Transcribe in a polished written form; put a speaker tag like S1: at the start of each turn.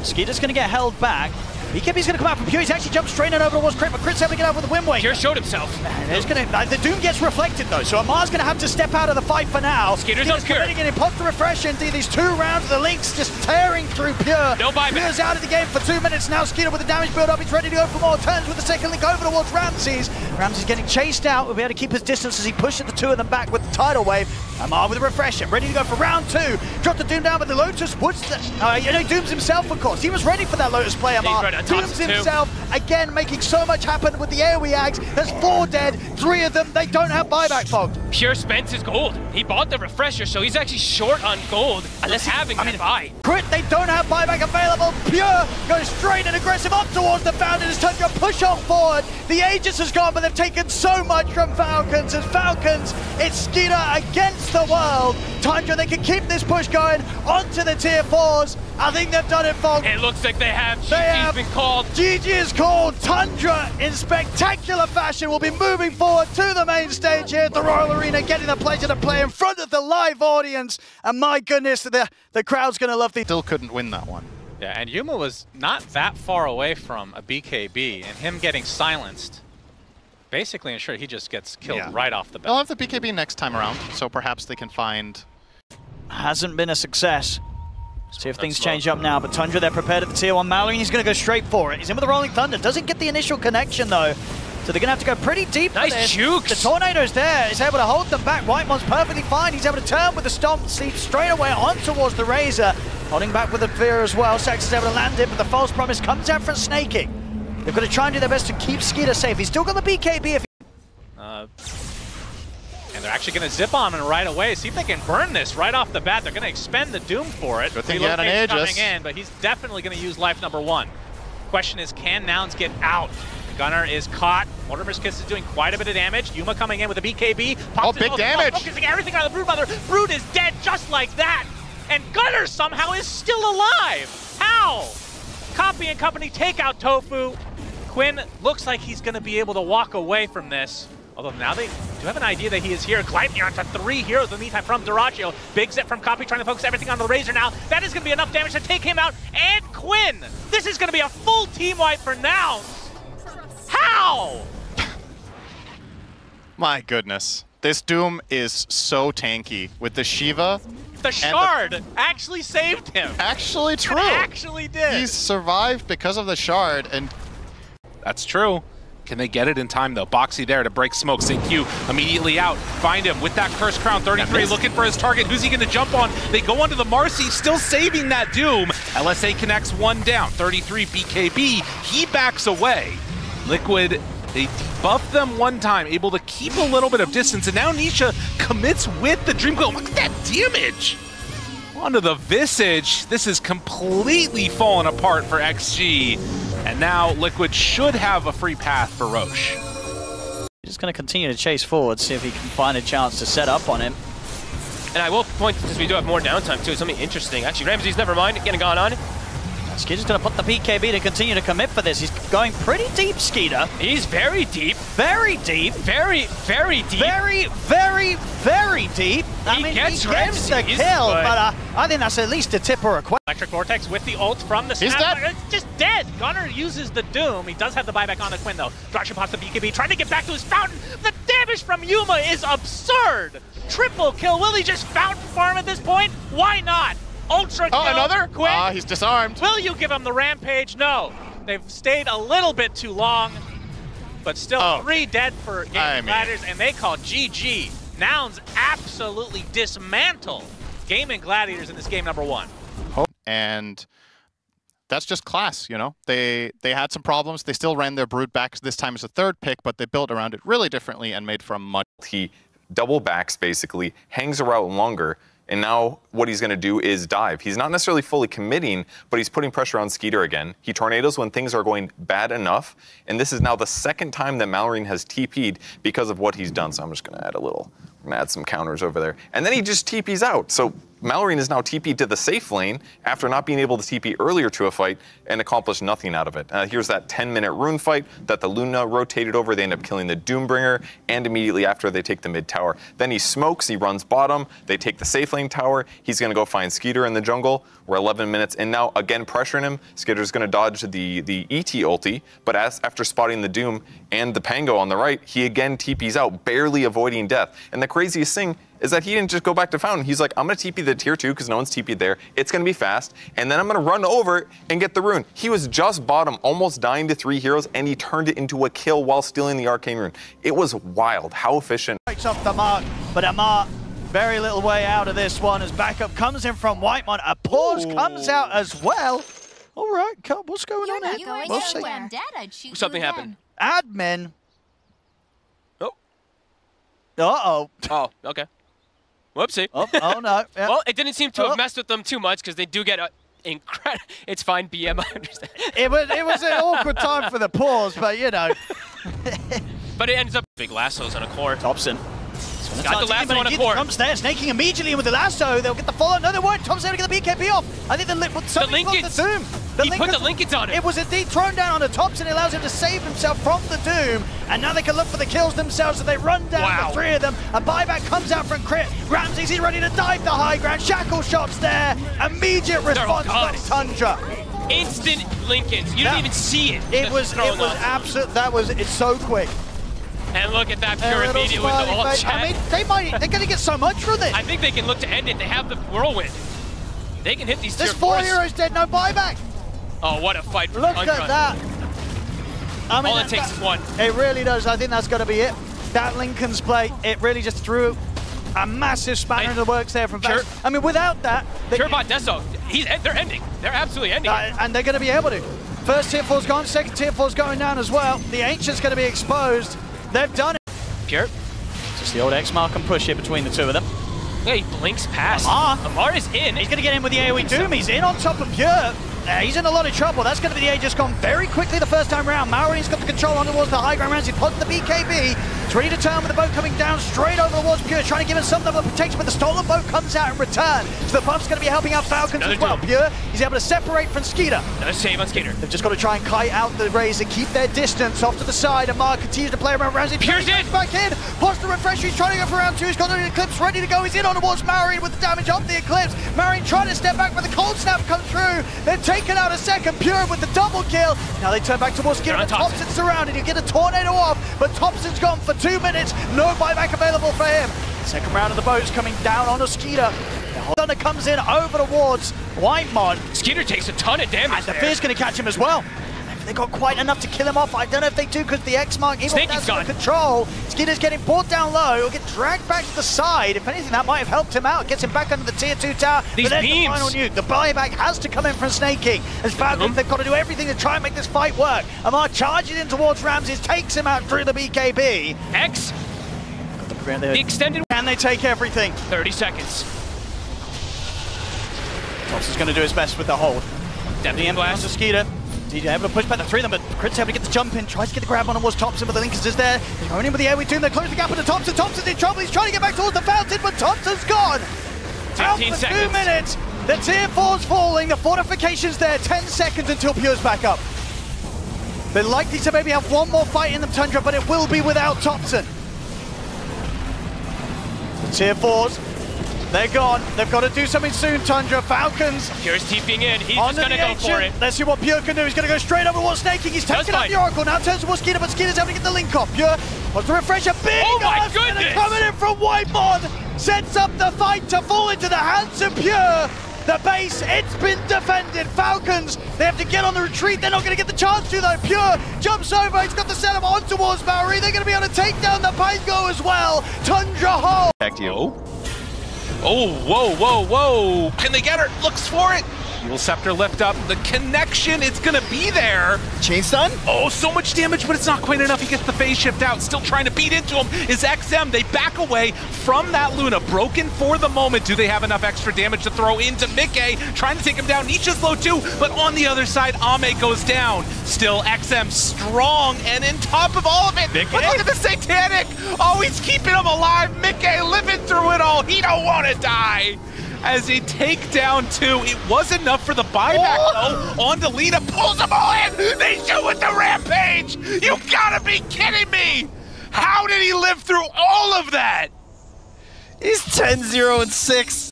S1: Skeeter's going to get held back. BKB's going to come out from Pure. He's actually jumped straight in over towards Crit, but Crit's able to get out with the Wind Waker.
S2: Pure showed himself.
S1: The Doom gets reflected though, so Amar's going to have to step out of the fight for now.
S2: Skeeter's on Pure.
S1: Getting an imposter refresh into these 2 rounds. The Lynx just tearing through Pure.
S2: No buyback.
S1: Pure's out of the game for 2 minutes now. Skeeter with the damage build up. He's ready to go for more turns with the second link over towards Ramses. Ramses getting chased out. Will be able to keep his distance as he pushes the 2 of them back with the tidal wave. Amar with a refresher, ready to go for round 2. Drop the Doom down, but the Lotus puts the... Dooms himself, of course. He was ready for that Lotus play, Amar. Dooms himself, again, making so much happen with the AoE Ags. There's 4 dead, 3 of them, they don't have buyback, Fog.
S2: Pure spent his gold. He bought the refresher, so he's actually short on gold. Unless having to buy.
S1: Crit, they don't have buyback available. Pure goes straight and aggressive up towards the Fountain. It's time to push on forward. The Aegis has gone, but they've taken so much from Falcons. As Falcons, it's Skeeter against the world. Tundra, they can keep this push going onto the tier 4s. I think they've done it, Fog.
S2: It looks like they have. GG's been called.
S1: GG is called. Tundra, in spectacular fashion, will be moving forward to the main stage here at the Royal Arena, getting the pleasure to play in front of the live audience. And my goodness, the crowd's going to love these.
S3: Still couldn't win that one.
S4: Yeah, and Yuma was not that far away from a BKB, and him getting silenced basically ensured he just gets killed right off the bat.
S3: They'll have the BKB next time around, so perhaps they can find...
S1: Hasn't been a success. See if things change up now, but Tundra, they're prepared at the tier 1. Mallory, he's going to go straight for it. He's in with the Rolling Thunder. Doesn't get the initial connection, though. So they're going to have to go pretty deep.
S2: Nice jukes.
S1: The Tornado's there. He's able to hold them back. Whitemon's perfectly fine. He's able to turn with the Stomp, seat straight away on towards the Razor. Holding back with the Fear as well. Sax is able to land it, but the False Promise comes out for snaking. They've got to try and do their best to keep Skeeter safe. He's still got the BKB if
S4: And they're actually going to zip on him right away. See if they can burn this right off the bat. They're going to expend the Doom for it.
S3: Good thing you had an Aegis
S4: coming in, but he's definitely going to use life number 1. Question is, can Nouns get out? Gunner is caught. Mortimer's Kiss is doing quite a bit of damage. Yuma coming in with a BKB.
S3: Oh, big damage!
S4: Focusing everything on the Broodmother. Brood is dead just like that. And Gunner somehow is still alive. How? Copy and company take out Tofu. Quinn looks like he's going to be able to walk away from this. Although now they do have an idea that he is here. Gliding onto 3 heroes in the meantime from Dyrachyo. Big Zep from Copy trying to focus everything on the Razor now. That is going to be enough damage to take him out. And Quinn! This is going to be a full team wipe for Nouns. How?
S3: My goodness. This Doom is so tanky with the Shiva.
S4: The Shard actually saved him.
S3: Actually true.
S4: It actually did.
S3: He's survived because of the Shard, and
S5: that's true. Can they get it in time, though? Boxy there to break smoke. Q immediately out. Find him with that Curse Crown. 33 looking for his target. Who's he going to jump on? They go onto the Marcy, still saving that Doom. LSA connects 1 down. 33 BKB. He backs away. Liquid, they debuffed them 1 time, able to keep a little bit of distance. And now Nisha commits with the Dream Coil. Look at that damage. Onto the Visage. This is completely fallen apart for XG. And now Liquid should have a free path for Roche.
S1: He's just going to continue to chase forward, see if he can find a chance to set up on him.
S6: And I will point, since we do have more downtime too, something interesting. Actually, Ramses, never mind, getting gone on.
S1: Skeeter's going to put the BKB to continue to commit for this. He's going pretty deep, Skeeter.
S6: He's very deep.
S1: Very deep.
S6: Very, very deep.
S1: Very, very, very deep.
S6: He gets
S1: the kill, but I think that's at least a tip or a question.
S4: Electric Vortex with the ult from the
S3: He's
S4: Snap.
S3: dead.
S4: It's just dead. Gunner uses the Doom. He does have the buyback on the Quinn, though. Dyrachyo pops the BKB, trying to get back to his Fountain. The damage from Yuma is absurd. Triple kill. Will he just Fountain farm at this point? Why not? Ultra kill.
S3: Oh, another?
S4: Quinn.
S3: He's disarmed.
S4: Will you give him the Rampage? No. They've stayed a little bit too long, but still 3 dead for Gaming Gladiators, and they call GG. Nouns absolutely dismantle Gaming Gladiators in this game number 1.
S3: And that's just class, you know? They had some problems. They still ran their Brood back this time as a 3rd pick, but they built around it really differently and made for a much...
S7: He double backs, basically, hangs around longer, and now what he's going to do is dive. He's not necessarily fully committing, but he's putting pressure on Skeeter again. He tornadoes when things are going bad enough, and this is now the 2nd time that Mallory has TP'd because of what he's done. So I'm just going to add a little Gonna add some counters over there. And then he just TP's out. So Mallory is now TP'd to the safe lane after not being able to TP earlier to a fight and accomplish nothing out of it. Here's that 10-minute rune fight that the Luna rotated over. They end up killing the Doombringer, and immediately after they take the mid tower. Then he smokes, he runs bottom, they take the safe lane tower. He's gonna go find Skeeter in the jungle. We're 11 minutes in now, again pressuring him. Skeeter's gonna dodge the ET ulti, but after spotting the Doom and the Pango on the right, he again TP's out, barely avoiding death. And the craziest thing is that he didn't just go back to Fountain. He's like, I'm going to TP the tier 2 because no one's TP'd there. It's going to be fast. And then I'm going to run over and get the rune. He was just bottom, almost dying to 3 heroes, and he turned it into a kill while stealing the arcane rune. It was wild. How efficient.
S1: Breaks off the mark, but Amar, very little way out of this one as backup comes in from Whitemon. A pause comes out as well. All right, what's going on here? We'll see.
S6: Something happened.
S1: Admin.
S6: Oh.
S1: Uh-oh.
S6: Oh, okay. Whoopsie.
S1: Oh no. Yep.
S6: Well, it didn't seem to have messed with them too much because they do get incredible. It's fine, BM. I understand.
S1: It was an awkward time for the pause, but you know.
S6: But it ends up big lassos on a core.
S1: Thompson.
S6: Got the lasso on a core.
S1: Comes there, snaking immediately with the lasso. They'll get the follow. No, they won't. Thompson able to get the BKB off. I think the
S6: Linkens.
S1: The Doom.
S6: He put the Linkens on him.
S1: It was indeed thrown down on the Thompson. It allows him to save himself from the Doom. And now they can look for the kills themselves as they run down the 3 of them. A buyback comes out from Crit. Ramses, he's ready to dive the high ground. Shackle shots there. Immediate response by Tundra.
S6: Instant Linkens. You didn't even see it.
S1: It was absolute. It's so quick.
S6: And look at that pure immediate with the ult chat.
S1: I mean, they're going to get so much from this.
S6: I think they can look to end it. They have the whirlwind. They can hit these tier 4s.
S1: There's 4 heroes dead, no buyback.
S6: Oh, what a fight for
S1: Look
S6: Tundra.
S1: at that. I mean,
S6: all it takes is one.
S1: It really does. I think that's going to be it. That Lincoln's play, it really just threw a massive spanner into the works there from Vax. I mean, without that...
S6: Purebot Deso, they're ending. They're absolutely ending.
S1: And they're going to be able to. First tier 4's gone, second tier 4's going down as well. The Ancient's going to be exposed. They've done it. Pure. Just the old X mark and push here between the 2 of them.
S6: Yeah, he blinks past. Amar is in.
S1: He's going to get in with the AoE Doom. He's in on top of Pure. He's in a lot of trouble. That's going to be the Aegis gone very quickly the first time round. Maori's got the control on towards the high ground rounds. He pods the BKB. He's ready to turn with the boat coming down straight over towards Pure, trying to give him some level of protection, but the stolen boat comes out in return. So the buff's going to be helping out Falcons as well. Pure, he's able to separate from Skeeter.
S6: Another save on Skeeter.
S1: They've just got to try and kite out the Rays and keep their distance off to the side. And Mark continues to play around Ramsey.
S6: Pure's in.
S1: Back in. Pods the refresher. He's trying to go for round 2. He's got the Eclipse ready to go. He's in on towards Maori with the damage off the Eclipse. Maori trying to step back, but the cold snap comes through. They've taken out a second. Pure with the double kill. Now they turn back towards Skeeter. And Thompson's surrounded. You get a tornado off, but Thompson's gone for 2 minutes. No buyback available for him. Second round of the boat's coming down on a Skeeter. Thunder comes in over towards Whitemon.
S6: Skeeter takes a ton of damage.
S1: And the Fear's going to catch him as well. They got quite enough to kill him off. I don't know if they do because the X mark even has no control. Skeeter's getting brought down low. He'll get dragged back to the side. If anything, that might have helped him out. Gets him back under the tier 2 tower.
S6: These
S1: but then
S6: beams.
S1: the final nuke. The buyback has to come in from Snaking. As Falcons, they've got to do everything to try and make this fight work. Amar charges in towards Ramses, takes him out through the BKB.
S6: X. The extended.
S1: And they take everything.
S6: 30 seconds.
S1: Thompson's going to do his best with the hold.
S6: Definitely blast.
S1: Skeeter. He's able to push back the 3 of them, but Crit's able to get the jump in, tries to get the grab on towards Thompson, but the Linkens is there. He's going in with the AoE Doom, they close the gap into Thompson. Thompson's in trouble, he's trying to get back towards the fountain, but Thompson's gone.
S6: 15 seconds.
S1: 2 minutes. The tier 4's falling, the fortification's there, 10 seconds until Pure's back up. They're likely to maybe have one more fight in them, Tundra, but it will be without Thompson. The tier 4's, they're gone. They've got to do something soon, Tundra. Falcons.
S6: Pure's TPing in. He's just going to go for it.
S1: Let's see what Pure can do. He's going to go straight over towards Snaking. He's taking out the Oracle. Now turns towards Skeeter, but Skeeter's able to get the link off. Pure wants to refresh a big
S6: goodness!
S1: Coming in from Whitemon. Sets up the fight to fall into the hands of Pure. The base, it's been defended. Falcons, they have to get on the retreat. They're not going to get the chance to, though. Pure jumps over. He's got the setup on towards Maori. They're going to be able to take down the Pango as well. Tundra hold.
S5: Back to you. Oh, whoa, whoa, whoa. Can they get her? Looks for it. Dual Scepter lift up. The connection, it's going to be there.
S8: Chain stun?
S5: Oh, so much damage, but it's not quite enough. He gets the phase shift out. Still trying to beat into him is XM. They back away from that Luna. Broken for the moment. Do they have enough extra damage to throw into Mickey? Trying to take him down. Nisha's low too, but on the other side, Ame goes down. Still XM strong, and in top of all of it, but look at the Satanic. Oh, he's keeping him alive. Mickey living through it all. He don't want to die. As he take down 2, it was enough for the buyback though. On to Lita, pulls them all in. They shoot with the Rampage. You gotta be kidding me. How did he live through all of that?
S8: He's 10-0-6.